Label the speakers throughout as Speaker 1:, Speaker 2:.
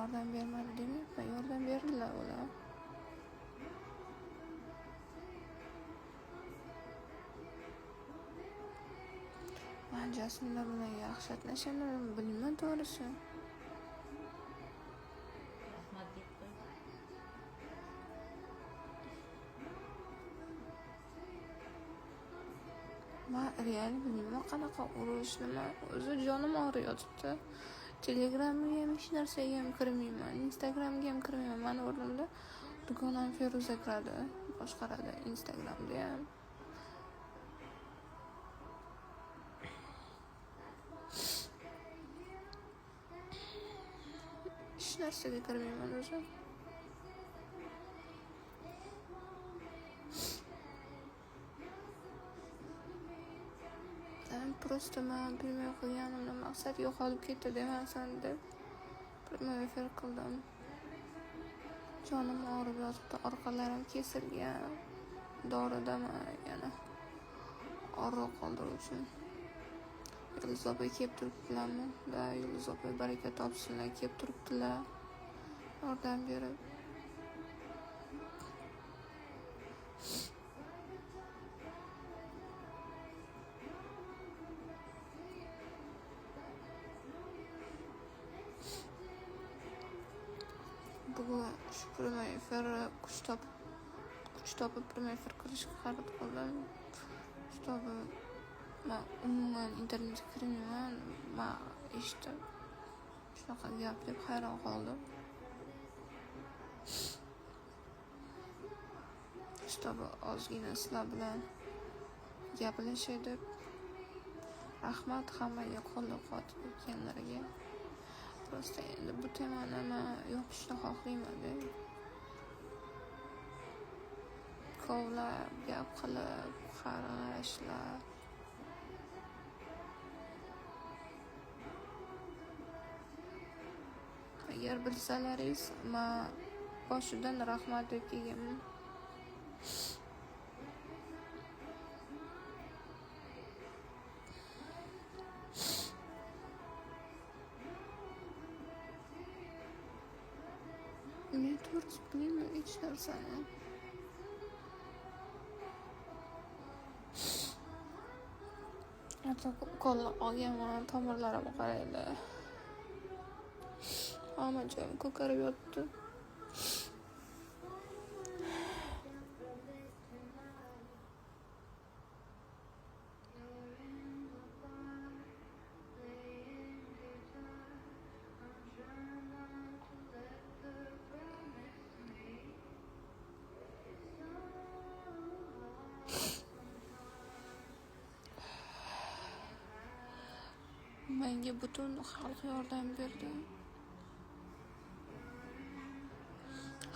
Speaker 1: yordam bermadi demayapman, yordam berdilar ular. Men Jasminlar bilan yaxshi atlashaman, bilmayman to'g'risi.
Speaker 2: Rahmat deb qo'y.
Speaker 1: Men real bilmayman qanaqa urush, nima. O'zi jonim og'riyotibdi. Telegramga ham hech narsaga ham kirmayman, Instagramga ham kirmayman. Meni o'rnimda dugonam Feruza kiradi, boshqaradi Instagramda ham. Hech narsaga kirmayman o'zi. Просто men bilmay qo'yganimni maqsad yo'qolib ketdi demasin deb bilmay efir qildim. Jonim og'rib yotibdi, orqalarim kesilgan. Doridaman yana. Og'riq qoldiruvchi uchun. Yulduz opa kelib turibdilarmi? Da, Yulduz opa baraka topsinlar, kelib turibdilar. Yordam berib. Bugun shu prямой efir kuch topib prямой efir qilishga harakat qildim. Kuch topib men umuman internetga kirmayman. Men eshitdim. Shunaqa gap deb hayron qoldim. Kuch topib ozgina sizlar bilan gaplashay deb. Rahmat hammaga qo'llab-quvvatib etganlarga. Просто endi bu temani men yopishni xohlayman-da. Kovlab, gap qilib, qarg'ashlar. Agar bilsalaringiz, men boshidan rahmat deb kelganman. Men to'g'risi bilmayman hech narsani. Hatto ukol olganman, tomirlarimga qaranglar. Hamma joyim ko'karib yotdi. Menga butun xalq yordam berdi.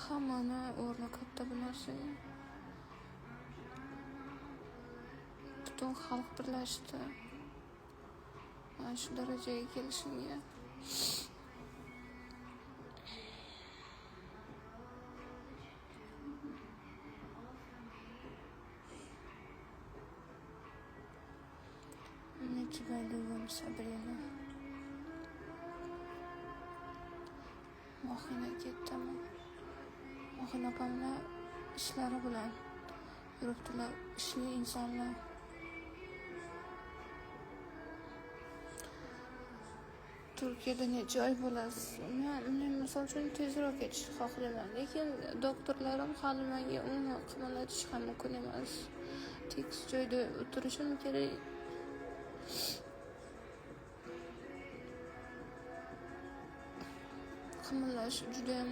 Speaker 1: Hammani o'rni katta bu narsaga. Butun xalq birlashdi. Mana shu darajaga kelishimga. Nechigayligim Sabrina. Mohina ketdimi? Mohina opamlar ishlari bilan yuribdilar, ishli insonlar. Turkiyada necha oy bo'lasiz? Men misol uchun tezroq ketishni xohlayman, lekin doktorlarim hali menga umuman qimirlatish ham mumkin emas. Tekis joyda o'tirishim kerak. Qimirlash juda ham